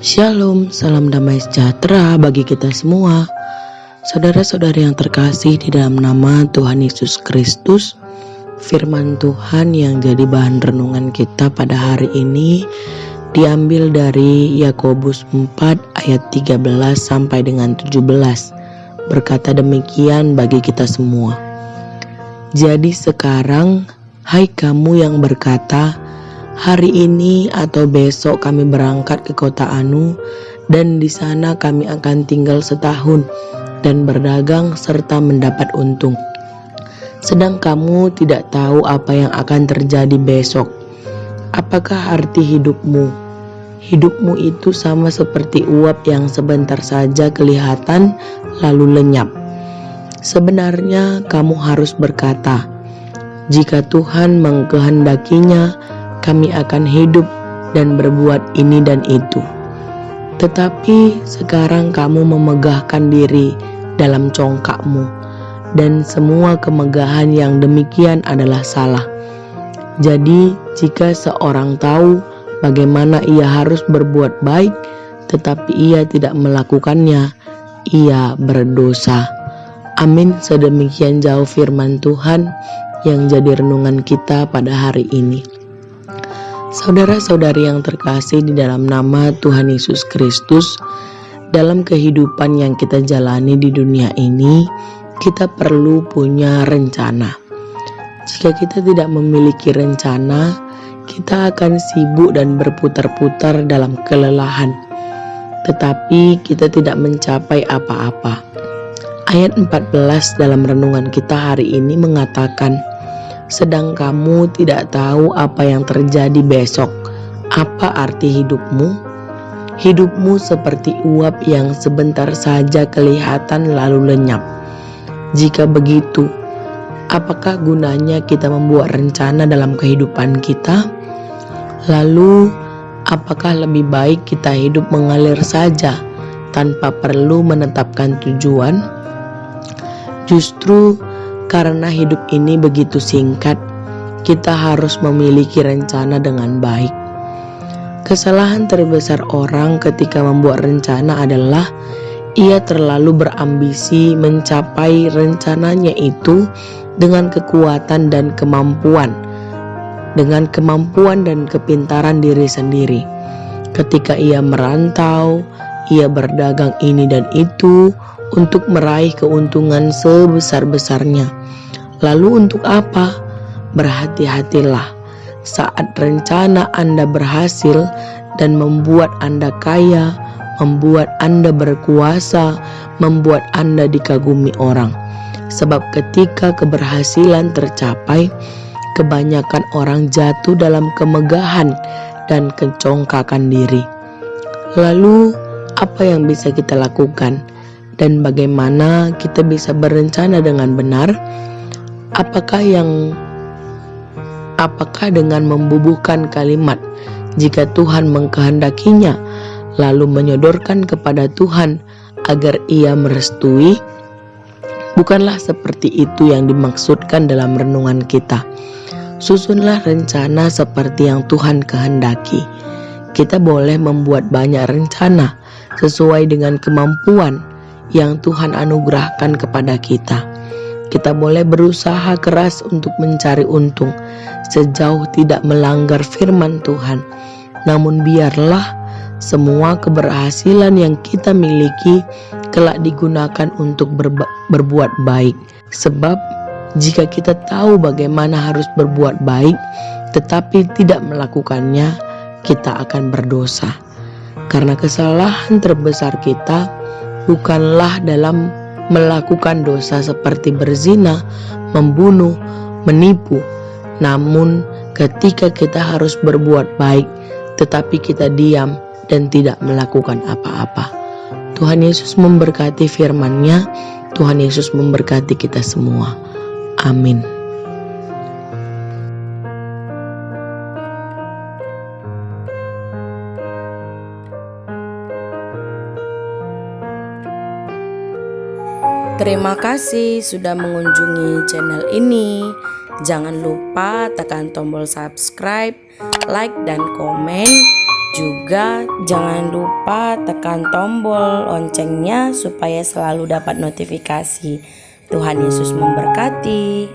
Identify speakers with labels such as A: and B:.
A: Shalom, salam damai sejahtera bagi kita semua. Saudara-saudari yang terkasih di dalam nama Tuhan Yesus Kristus, firman Tuhan yang jadi bahan renungan kita pada hari ini diambil dari Yakobus 4 ayat 13 sampai dengan 17. Berkata demikian bagi kita semua. Jadi sekarang, hai kamu yang berkata, hari ini atau besok kami berangkat ke kota Anu, dan di sana kami akan tinggal setahun dan berdagang serta mendapat untung. Sedang kamu tidak tahu apa yang akan terjadi besok. Apakah arti hidupmu? Hidupmu itu sama seperti uap yang sebentar saja kelihatan lalu lenyap. Sebenarnya kamu harus berkata, jika Tuhan mengkehendakinya, kami akan hidup dan berbuat ini dan itu. Tetapi sekarang kamu memegahkan diri dalam congkakmu, dan semua kemegahan yang demikian adalah salah. Jadi jika seorang tahu bagaimana ia harus berbuat baik, tetapi ia tidak melakukannya, ia berdosa. Amin. Sedemikian jauh firman Tuhan yang jadi renungan kita pada hari ini. Saudara-saudari yang terkasih di dalam nama Tuhan Yesus Kristus, dalam kehidupan yang kita jalani di dunia ini, kita perlu punya rencana. Jika kita tidak memiliki rencana, kita akan sibuk dan berputar-putar dalam kelelahan, tetapi kita tidak mencapai apa-apa. Ayat 14 dalam renungan kita hari ini mengatakan, sedang kamu tidak tahu apa yang terjadi besok. Apa arti hidupmu? Hidupmu seperti uap yang sebentar saja kelihatan lalu lenyap. Jika begitu, apakah gunanya kita membuat rencana dalam kehidupan kita? Lalu, apakah lebih baik kita hidup mengalir saja tanpa perlu menetapkan tujuan? Justru karena hidup ini begitu singkat, kita harus memiliki rencana dengan baik. Kesalahan terbesar orang ketika membuat rencana adalah ia terlalu berambisi mencapai rencananya itu dengan kekuatan dan kemampuan dan kepintaran diri sendiri. Ketika ia merantau, ia berdagang ini dan itu untuk meraih keuntungan sebesar-besarnya. Lalu untuk apa? Berhati-hatilah saat rencana Anda berhasil dan membuat Anda kaya, membuat Anda berkuasa, membuat Anda dikagumi orang. Sebab ketika keberhasilan tercapai, kebanyakan orang jatuh dalam kemegahan dan kecongkakan diri. Lalu apa yang bisa kita lakukan? Dan bagaimana kita bisa berencana dengan benar? Apakah dengan membubuhkan kalimat jika Tuhan mengkehendakinya, lalu menyodorkan kepada Tuhan agar ia merestui? Bukanlah seperti itu yang dimaksudkan dalam renungan kita. Susunlah rencana seperti yang Tuhan kehendaki. Kita boleh membuat banyak rencana sesuai dengan kemampuan yang Tuhan anugerahkan kepada kita. Kita boleh berusaha keras untuk mencari untung sejauh tidak melanggar firman Tuhan. Namun biarlah semua keberhasilan yang kita miliki kelak digunakan untuk berbuat baik. Sebab jika kita tahu bagaimana harus berbuat baik tetapi tidak melakukannya, kita akan berdosa. Karena kesalahan terbesar kita bukanlah dalam melakukan dosa seperti berzina, membunuh, menipu. Namun ketika kita harus berbuat baik, tetapi kita diam dan tidak melakukan apa-apa. Tuhan Yesus memberkati firman-Nya. Tuhan Yesus memberkati kita semua. Amin.
B: Terima kasih sudah mengunjungi channel ini. Jangan lupa tekan tombol subscribe, like, dan komen Juga jangan lupa tekan tombol loncengnya supaya selalu dapat notifikasi. Tuhan Yesus memberkati.